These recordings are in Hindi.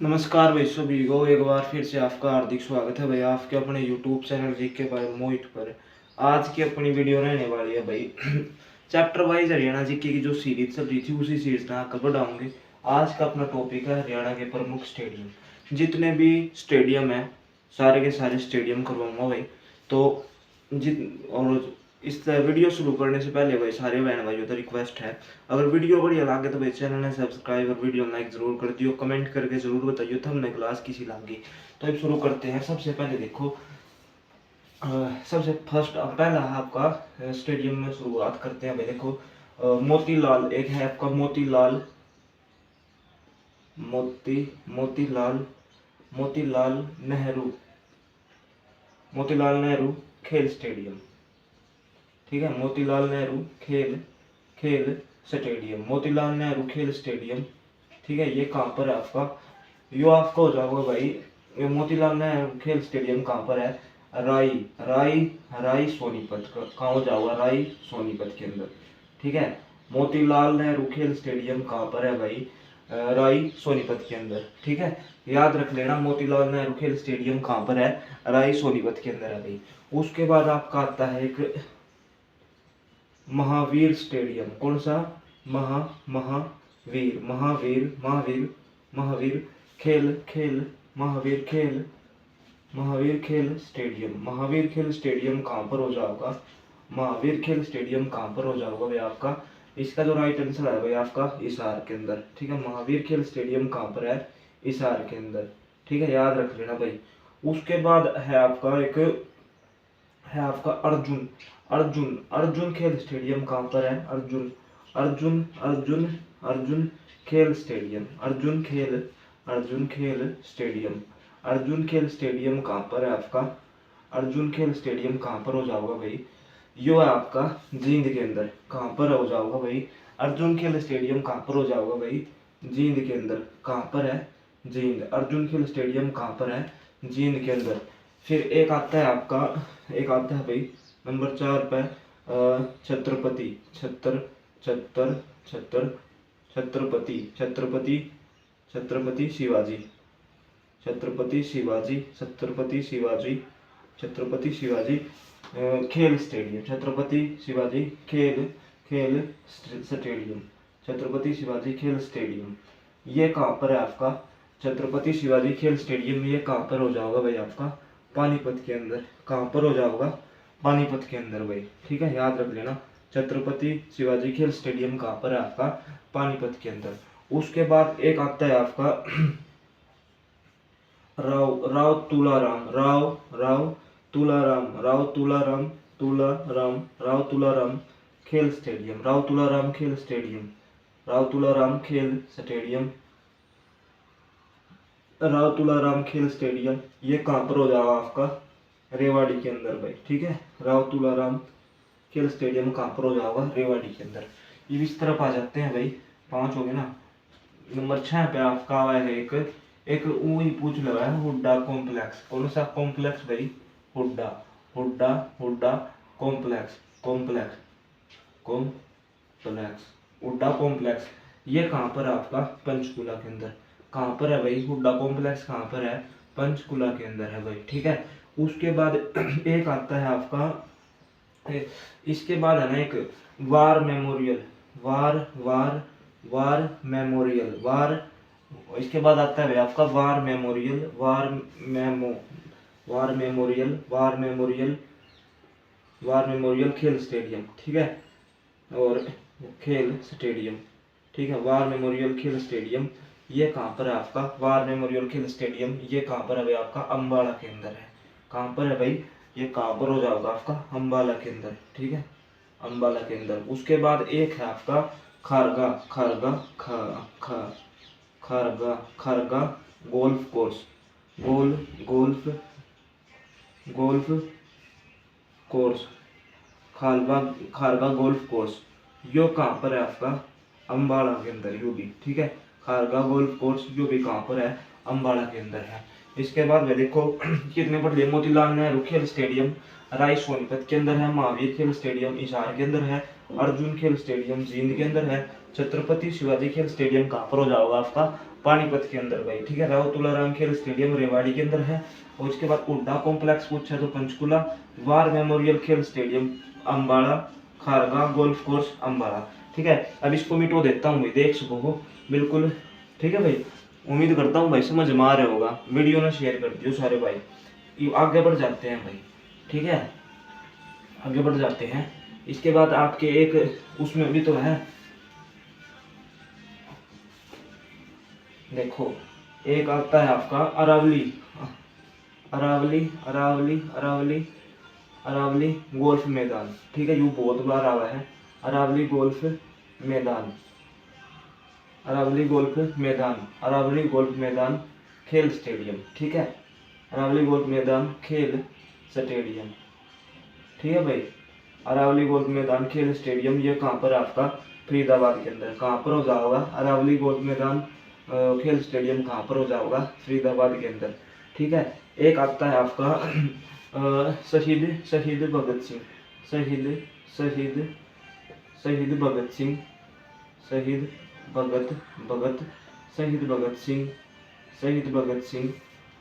नमस्कार भाई सभी को एक बार फिर से आपका हार्दिक स्वागत है भाई आपके अपने YouTube चैनल जी के भाई मोहित पर। आज की अपनी वीडियो रहने वाली है भाई चैप्टर वाइज हरियाणा जीके की जो सीरीज चल रही थी उसी सीरीज में आकर बढ़ाऊंगे। आज का अपना टॉपिक है हरियाणा के प्रमुख स्टेडियम। जितने भी स्टेडियम है सारे के सारे स्टेडियम करवाऊंगा भाई। तो जित और इस वीडियो शुरू करने से पहले भाई सारे बहन भाइयों तो रिक्वेस्ट है, अगर वीडियो बढ़िया लगे तो भाई चैनल ने सब्सक्राइब और वीडियो लाइक जरूर कर दियो। कमेंट करके जरूर बताइए थंबनेल क्लास किसी लगी। तो अब शुरू करते हैं। सबसे पहले देखो सबसे फर्स्ट पहला है आपका स्टेडियम में शुरुआत करते हैं भाई। देखो मोतीलाल एक है आपका मोतीलाल मोतीलाल मोतीलाल नेहरू मोतीलाल नेहरू खेल स्टेडियम। ठीक है, मोतीलाल नेहरू खेल खेल स्टेडियम, मोतीलाल नेहरू खेल स्टेडियम। ठीक है, ये कहाँ पर है आपका? यो आपका हो जाएगा भाई। ये मोतीलाल नेहरू खेल स्टेडियम कहाँ पर है? राई राई राई सोनीपत कहाँ हो जाएगा? राई सोनीपत के अंदर। ठीक है, मोतीलाल नेहरू खेल स्टेडियम कहाँ पर है भाई? राई सोनीपत के अंदर। ठीक है, याद रख लेना मोतीलाल नेहरू खेल स्टेडियम कहाँ पर है? राई सोनीपत के अंदर है भाई। उसके बाद आपका आता है एक महावीर स्टेडियम। कौन सा? महावीर महावीर महावीर महावीर खेल खेल महावीर खेल महावीर खेल स्टेडियम। महावीर खेल स्टेडियम कहाँ पर हो जाएगा? महावीर खेल स्टेडियम कहाँ पर हो जाएगा भाई आपका? इसका जो राइट आंसर है भाई आपका हिसार के अंदर। ठीक है, महावीर खेल स्टेडियम कहाँ पर है? हिसार के अंदर। ठीक है, याद रख लेना भाई। उसके बाद है आपका अर्जुन अर्जुन अर्जुन खेल स्टेडियम कहाँ पर है? अर्जुन अर्जुन अर्जुन अर्जुन खेल स्टेडियम अर्जुन खेल स्टेडियम अर्जुन खेल स्टेडियम कहाँ पर है आपका? अर्जुन खेल स्टेडियम कहाँ पर हो जाओगा भाई? यो है आपका जींद के अंदर। कहाँ पर हो जाओगा भाई? अर्जुन खेल स्टेडियम कहाँ पर हो जाओगा भाई? जींद के अंदर। कहाँ पर है? जींद। अर्जुन खेल स्टेडियम कहाँ पर है? जींद के अंदर। फिर एक आता है भाई नंबर 4 पे छत्रपति छत्र छत्र छत्र छत्रपति छत्रपति छत्रपति शिवाजी छत्रपति शिवाजी छत्रपति शिवाजी छत्रपति शिवाजी खेल स्टेडियम छत्रपति शिवाजी खेल खेल स्टेडियम छत्रपति शिवाजी खेल स्टेडियम। ये कहाँ पर है आपका? छत्रपति शिवाजी खेल स्टेडियम। ये कहाँ पर हो जाएगा भाई आपका? पानीपत के अंदर। कहाँ पर हो जाएगा? पानीपत के अंदर भाई। ठीक है, याद रख लेना छत्रपति शिवाजी खेल स्टेडियम कहाँ पर है आपका? पानीपत के अंदर। उसके बाद एक आता है आपका राव राव तुलाराम राव राव तुलाराम राव तुलाराम तुलाराम राव तुलाराम खेल स्टेडियम राव तुलाराम खेल स्टेडियम राव तुलाराम खेल स्टेडियम राव तुलाराम खेल स्टेडियम। ये कहाँ पर हो जाएगा आपका? रेवाड़ी के अंदर भाई। ठीक है, राव तुलाराम खेल स्टेडियम कहाँ पर हो जाएगा? रेवाड़ी के अंदर। ये इस तरफ आ जाते हैं भाई। 5 हो गए ना। नंबर 6 पे आपका आया है एक वही पूछ लगा है हुड्डा कॉम्प्लेक्स। कौन सा कॉम्प्लेक्स भाई? Hooda Hooda Hooda complex complex complex Hooda complex. ये कहाँ पर है आपका? पंचकुला के अंदर। कहाँ पर है भाई? हुड्डा कॉम्प्लेक्स कहाँ पर है? पंचकुला के अंदर है भाई। ठीक है, उसके बाद एक आता है आपका इसके बाद है ना एक वार मेमोरियल वार मेमोरियल इसके बाद आता है भाई आपका वार मेमोरियल वार मेमोरियल खेल स्टेडियम। ठीक है, और खेल स्टेडियम। ठीक है, वार मेमोरियल खेल स्टेडियम। ये कहाँ पर है आपका? वार मेमोरियल खेल स्टेडियम। ये कहाँ पर है भाई आपका? अम्बाला के अंदर है। कहाँ पर है भाई? ये कहाँ पर हो जाएगा आपका? अम्बाला के अंदर। ठीक है, अम्बाला के अंदर। उसके बाद एक है आपका खारगा खारगा खा खा Kharga Kharga golf course golf golf course Kharga Kharga golf course. यो कहाँ पर है आपका? अम्बाड़ा के अंदर। यो भी ठीक है, खारगा गोल्फ कोर्स जो भी कहाँ पर है? अम्बाड़ा के अंदर है। इसके बाद में देखो कितने पर लिए मोतीलाल नेहरू खेल स्टेडियम राय सोनीपत के अंदर है। महावीर खेल स्टेडियम हिसार के अंदर है। अर्जुन खेल स्टेडियम जींद के अंदर है। छत्रपति शिवाजी खेल स्टेडियम कहाँ पर हो जाएगा आपका, पानीपत के अंदर भाई, ठीक है। राव तुलाराम खेल स्टेडियम रेवाड़ी के अंदर है। और उसके बाद हुड्डा कॉम्प्लेक्स पूछा तो पंचकुला। वार मेमोरियल खेल stadium Ambala. Kharga golf course Ambala, ठीक है। अब इसको मिटो देता हूँ भाई, देख सको बिल्कुल, ठीक है भाई। उम्मीद करता हूँ भाई समझ में आ रहा होगा, वीडियो ना शेयर कर दियो सारे भाई। आगे बढ़ जाते हैं भाई, ठीक है, आगे बढ़ जाते हैं। इसके बाद आपके एक उसमें भी तो है, देखो एक आता है आपका अरावली, अरावली अरावली अरावली अरावली गोल्फ मैदान, ठीक है। यू बहुत बार आवा है, अरावली गोल्फ मैदान, अरावली गोल्फ मैदान, अरावली गोल्फ मैदान खेल स्टेडियम, ठीक है। अरावली गोल्फ मैदान खेल स्टेडियम, ठीक है भाई। अरावली गोल्फ मैदान खेल स्टेडियम ये कहाँ पर आपका, फरीदाबाद के अंदर। कहाँ पर हो जाएगा अरावली गोल्फ मैदान खेल स्टेडियम, कहाँ पर हो जाएगा, फरीदाबाद के अंदर, ठीक है। एक आता है आपका शहीद शहीद भगत सिंह, शहीद शहीद शहीद भगत सिंह, शहीद भगत भगत शहीद भगत सिंह, शहीद भगत सिंह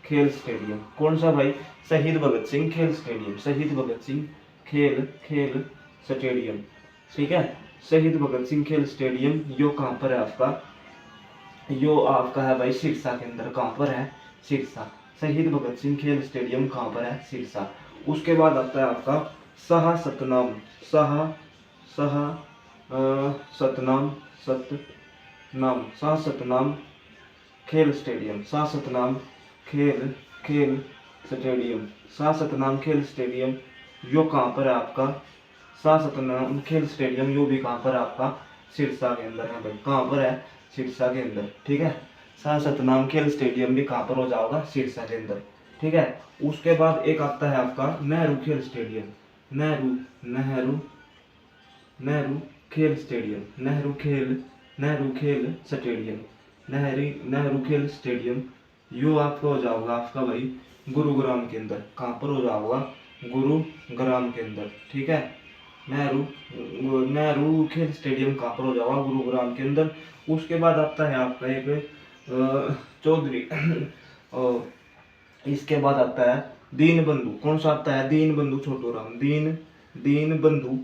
खेल स्टेडियम। कौन सा भाई, शहीद भगत सिंह खेल स्टेडियम, शहीद भगत सिंह खेल खेल स्टेडियम, ठीक है। शहीद भगत सिंह खेल स्टेडियम यो कहाँ पर है आपका, यो आपका है भाई सिरसा के अंदर। कहाँ पर है, सिरसा। शहीद भगत सिंह खेल स्टेडियम कहाँ पर है, सिरसा। उसके बाद आता है आपका शाह सतनाम, शाह शाह सतनाम सतनाम शाह सतनाम खेल स्टेडियम, शाह सतनाम खेल खेल स्टेडियम, शाह सतनाम खेल स्टेडियम यो कहाँ पर है आपका, शाह सतनाम खेल स्टेडियम यो भी कहाँ पर है आपका, सिरसा के अंदर है भाई। कहाँ पर है, सिरसा के अंदर, ठीक है। शाह सतनाम खेल स्टेडियम भी कहाँ पर हो जाएगा, सिरसा के अंदर, ठीक है। उसके बाद एक आता है आपका नेहरू खेल स्टेडियम, नेहरू नेहरू नेहरू खेल स्टेडियम, नेहरू खेल स्टेडियम, नेहरू खेल स्टेडियम यो आपका हो जाएगा आपका भाई गुरुग्राम के अंदर। कहाँ पर हो जाएगा, गुरुग्राम के अंदर, ठीक है। नेहरू खेल स्टेडियम कहाँ पर हो जाएगा, गुरुग्राम के अंदर। उसके बाद आता है आपका एक चौधरी इसके बाद आता है दीन बंधु। कौन सा आता है, दीन बंधु छोटू राम, दीन बंधु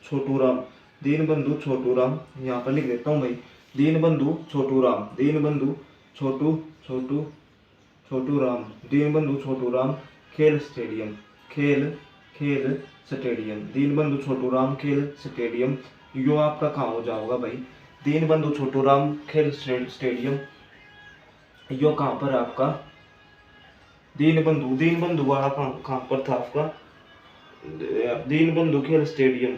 छोटू राम, दीन बंधु छोटू राम। यहाँ पर लिख देता हूँ भाई, दीन बंधु छोटू राम, दीन बंधु छोटू छोटू छोटू राम, दीन बंधु छोटू राम खेल स्टेडियम, खेल खेल स्टेडियम, दीन बंधु छोटू राम खेल स्टेडियम यो आपका कहाँ हो जाएगा भाई, दीन बंधु छोटू राम खेल स्टेडियम यो कहाँ पर आपका, दीन बंधु वाला कहाँ पर था आपका, दीन बंधु खेल स्टेडियम,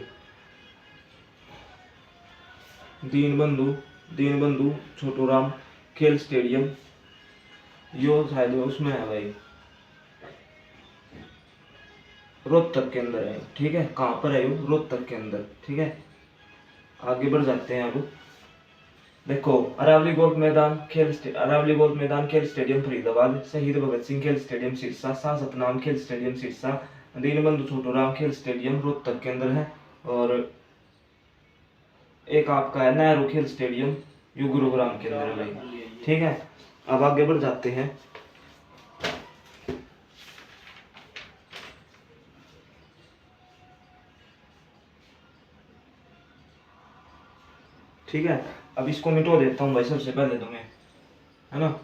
दीन बंधु छोटू राम खेल स्टेडियम यो शायद उसमें है भाई, रोहतक के अंदर है, ठीक है। कहाँ पर है यो, रोहतक के अंदर, ठीक है। आगे बढ़ जाते हैं अब, देखो अरावली गोल्फ मैदान खेल स्टेडियम फरीदाबाद, शहीद भगत सिंह खेल स्टेडियम सिरसा, शाह सतनाम खेल स्टेडियम सिरसा, दीन बंधु छोटू राम खेल स्टेडियम रोहतक के अंदर है। और एक आपका है नेहरू खेल स्टेडियम यू गुरुग्राम के अंदर है भाई, ठीक है। अब आगे बढ़ जाते हैं, ठीक है। अब इसको मिटो देता हूँ भाई सबसे पहले तो मैं, है ना।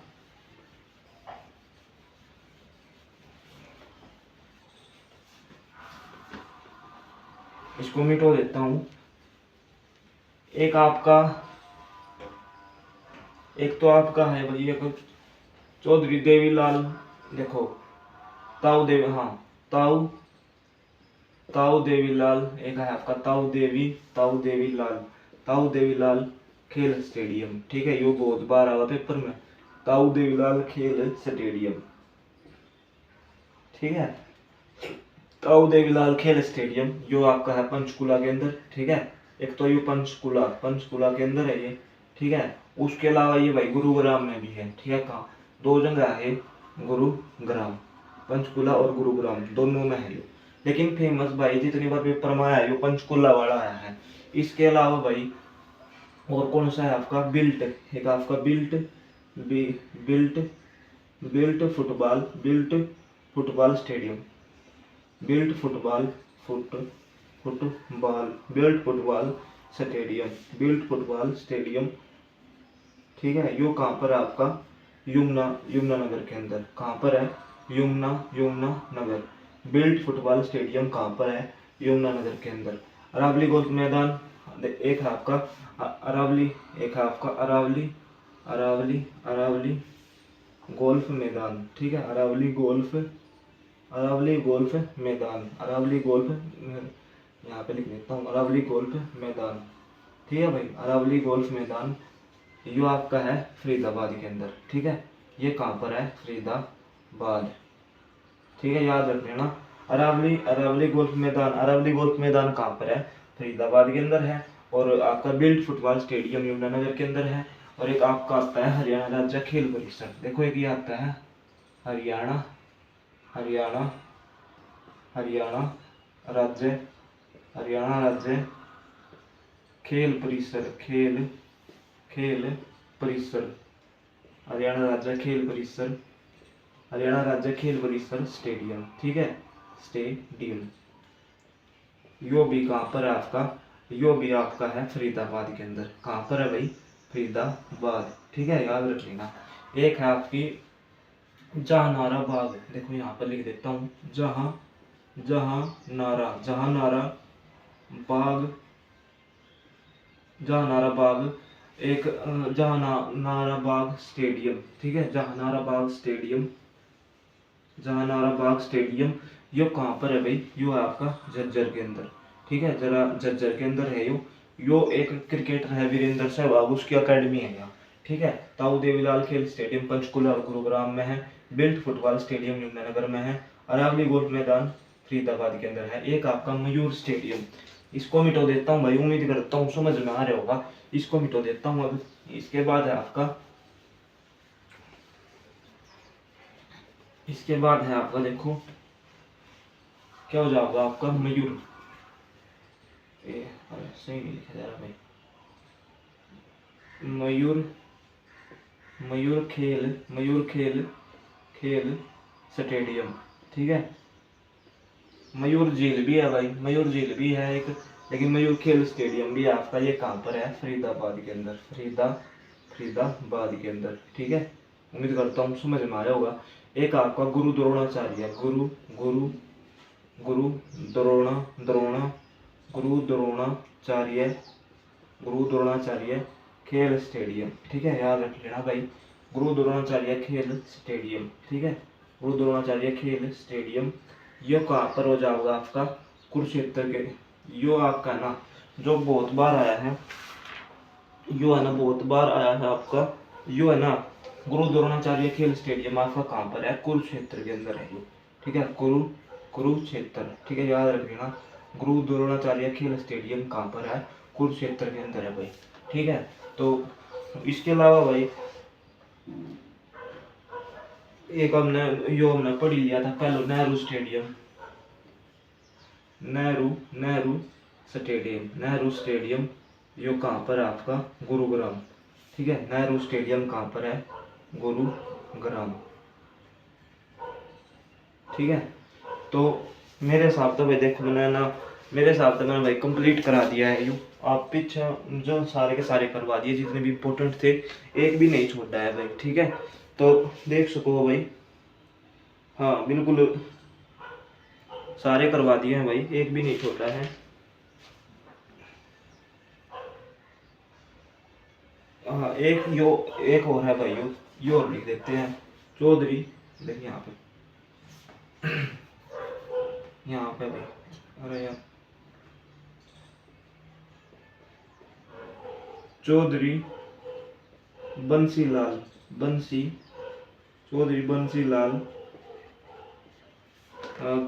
इसको मिटो देता हूँ। एक आपका, एक तो आपका है भाई एक चौधरी देवीलाल, देखो ताऊ देवी, हाँ ताऊ ताऊ देवीलाल, एक है आपका ताऊ देवीलाल खेल स्टेडियम, ठीक है। यो बहुत बार आवा पेपर में, ताऊ देवीलाल खेल स्टेडियम, ठीक है। ताऊ देवीलाल खेल स्टेडियम यो आपका है पंचकुला के अंदर, ठीक है। एक तो ये पंचकुला के अंदर है ये, ठीक है। उसके अलावा ये भाई गुरुग्राम में भी है, ठीक है। कहाँ, दो जगह है गुरुग्राम, पंचकुला और गुरुग्राम दोनों में है ये। लेकिन फेमस भाई जितनी बार पेपर में आया है पंचकुला वाला आया है, इसके अलावा भाई और कौन सा है आपका बिल्ट, एक आपका built built built stadium, built football foot football built football stadium, built football stadium. ठीक है, यो कहाँ पर है आपका यमुना नगर के अंदर। कहाँ पर है? Yamuna Nagar. Built football stadium कहाँ पर है? यमुना नगर के अंदर। अरावली गोल्फ मैदान एक है आपका अरावली, एक है आपका अरावली अरावली अरावली गोल्फ मैदान। ठीक है, अरावली गोल्फ मैदान, अरावली गोल्फ, यहाँ पे लिख देता हूँ अरावली गोल्फ मैदान। ठीक है भाई, अरावली गोल्फ मैदान यो आपका है फरीदाबाद के अंदर। ठीक है, ये कहाँ पर है? फरीदाबाद। ठीक है, याद रख लेना। अरावली गोल्फ मैदान कहाँ पर है? फरीदाबाद के अंदर है। और आपका बिल्ट फुटबॉल स्टेडियम यमुनानगर के अंदर है। और एक आपका आता है हरियाणा राज्य खेल परिसर। देखो एक ये आता है हरियाणा राज्य खेल परिसर, खेल परिसर, हरियाणा राज्य खेल परिसर स्टेडियम। ठीक है, स्टेडियम। यो भी कहाँ पर है आपका? यो भी आपका है फरीदाबाद के अंदर। कहाँ पर है भाई? फरीदाबाद। ठीक है, याद रख लेना। एक है आपकी जहानारा बाग। देखो यहाँ पर लिख देता हूँ जहानारा बाग, जहानारा बाग एक जहानारा बाग स्टेडियम। ठीक है, जहानारा बाग स्टेडियम यो कहाँ पर है भाई? यो है आपका झज्जर के अंदर। ठीक है, जरा झज्जर के अंदर है यो एक क्रिकेटर है वीरेंद्र सहवाग, उसकी अकेडमी है यहाँ। ठीक है, ताऊ देवीलाल खेल स्टेडियम पंचकुला और गुरुग्राम में है। बिल्ट फुटबॉल स्टेडियम यमुनानगर में है। अरावली गोल्फ मैदान फरीदाबाद के अंदर है। एक आपका मयूर स्टेडियम, इसको मिटो देता हूँ भाई, उम्मीद करता हूँ समझ में आ रहा होगा। इसको मिटो देता हूँ अब। इसके बाद है आपका देखो क्या हो जाएगा आपका मयूर, सही नहीं लिखा जा रहा भाई, मयूर खेल स्टेडियम। ठीक है, मयूर झील भी है भाई, मयूर झील भी है एक, लेकिन मयूर खेल स्टेडियम भी है आपका। ये कहाँ पर है? फरीदाबाद के अंदर, फरीदाबाद के अंदर। ठीक है, उम्मीद करता हूँ समझ में आया होगा। एक आपका गुरु द्रोणाचार्य, गुरु द्रोणाचार्य खेल स्टेडियम। ठीक है, याद रख लेना भाई, गुरु द्रोणाचार्य खेल स्टेडियम। ठीक है, गुरु द्रोणाचार्य खेल स्टेडियम यो कहाँ पर हो जाएगा आपका? कुरुक्षेत्र के। यो आपका ना जो बहुत बार आया है, यो है ना बहुत बार आया है आपका, यो है ना गुरु द्रोणाचार्य खेल स्टेडियम आपका कहाँ पर है? कुरुक्षेत्र के अंदर है यो। ठीक है, कुरुक्षेत्र। ठीक है, याद रख लेना, गुरु द्रोणाचार्य खेल स्टेडियम कहाँ पर है? कुरुक्षेत्र के अंदर है भाई। ठीक है, तो इसके अलावा भाई एक हमने पढ़ लिया था पहले, नेहरू स्टेडियम यो कहाँ पर है आपका? गुरुग्राम। ठीक है, नेहरू स्टेडियम कहाँ पर है? गुरुग्राम। ठीक है, तो मेरे हिसाब से भाई देखो मैंने भाई कंप्लीट करा दिया है। यू आप पीछे जो सारे के सारे करवा दिए जितने भी इम्पोर्टेंट थे, एक भी नहीं छोड़ा है भाई। ठीक है, तो देख सको भाई, हाँ बिल्कुल सारे करवा दिए हैं भाई, एक भी नहीं छोड़ा है। हाँ एक और है भाई, यो और लिख देते हैं चौधरी। देखिए यहाँ पे भाई, अरे यार चौधरी बंसीलाल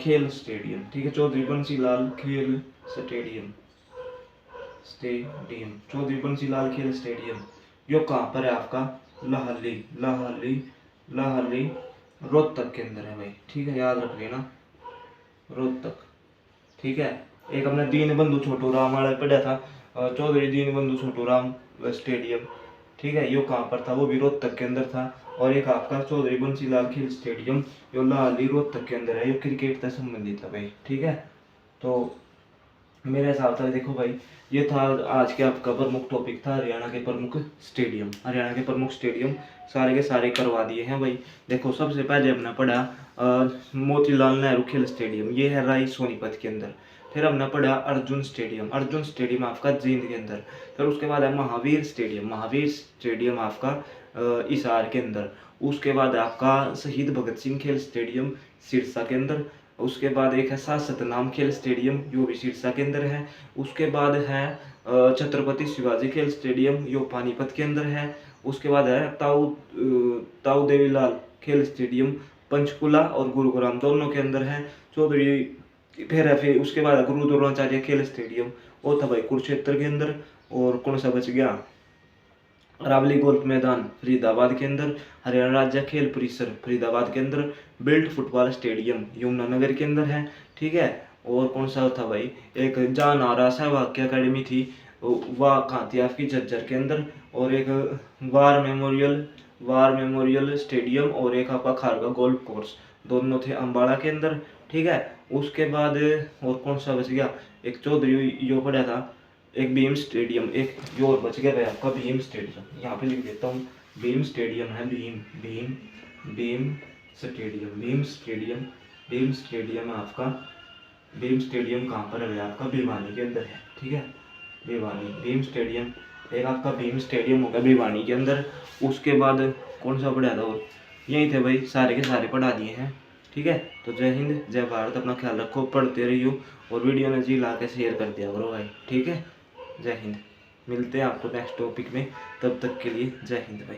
खेल स्टेडियम। ठीक है, चौधरी बंसीलाल खेल स्टेडियम यो कहाँ पर है आपका? लाहली रोहतक के अंदर है भाई। ठीक है, याद रख लेना, रोहतक। ठीक है, एक हमने दीन बंधु छोटू राम वाला पढ़ा था, चौधरी दीनबंधु छोटूराम स्टेडियम, ठीक है, यो कहाँ पर था, वो भी रोहतक के अंदर था। और एक आपका चौधरी बंसीलाल खेल स्टेडियम, यो लाली रोहतक के अंदर है, यो क्रिकेट से संबंधित है भाई, ठीक है। तो मेरे हिसाब से देखो भाई, ये था आज के आपका प्रमुख टॉपिक था हरियाणा के प्रमुख स्टेडियम। हरियाणा के प्रमुख स्टेडियम सारे के सारे करवा दिए हैं भाई। देखो सबसे पहले हमने पढ़ा मोतीलाल नेहरू खेल स्टेडियम, ये है राय सोनीपत के अंदर। फिर हमने पढ़ा अर्जुन स्टेडियम, अर्जुन स्टेडियम आपका जींद के अंदर। फिर उसके बाद है महावीर स्टेडियम, महावीर स्टेडियम आपका हिसार के अंदर। उसके बाद आपका शहीद भगत सिंह खेल स्टेडियम सिरसा के अंदर। उसके बाद एक है सतनाम खेल स्टेडियम, जो भी सिरसा के अंदर है। उसके बाद है छत्रपति शिवाजी खेल स्टेडियम, जो पानीपत के अंदर है। उसके बाद है ताऊ देवीलाल खेल स्टेडियम, पंचकुला और गुरुग्राम दोनों के अंदर है। चौधरी फिर उसके बाद गुरु द्रोणाचार्य खेल स्टेडियम, वो था भाई कुरुक्षेत्र के अंदर। और कौन सा बच गया, अरावली गोल्फ मैदान फरीदाबाद के अंदर। हरियाणा राज्य खेल परिसर फरीदाबाद के अंदर। बिल्ट फुटबॉल स्टेडियम यमुनानगर के अंदर है, ठीक है। और कौन सा था भाई, एक जहाँ नारा सहवाग की अकेडमी थी, वह कहाँ थी आपकी झज्जर के अंदर। और एक वार मेमोरियल स्टेडियम और एक आपका खारगा गोल्फ कोर्स, दोनों थे अम्बाड़ा के अंदर, ठीक है। उसके बाद और कौन सा बच गया, एक चौधरी यो पड़ा था, एक भीम स्टेडियम, एक जो और बच गया भाई आपका भीम स्टेडियम, यहाँ पे लिख देता हूँ, भीम स्टेडियम है, Bhim Bhim Bhim stadium, Bhim stadium, Bhim stadium है आपका। भीम स्टेडियम कहाँ पर है भाई आपका, भिवानी के अंदर है, ठीक है, भिवानी भीम स्टेडियम। एक आपका भीम स्टेडियम होगा भिवानी के अंदर। उसके बाद कौन सा पढ़ा था, और यही थे भाई, सारे के सारे पढ़ा दिए हैं, ठीक है। तो जय हिंद जय भारत, अपना ख्याल रखो, पढ़ते रहियो, और वीडियो ने जी ला के शेयर कर दिया करो भाई, ठीक है। जय हिंद, मिलते हैं आपको नेक्स्ट टॉपिक में, तब तक के लिए जय हिंद भाई।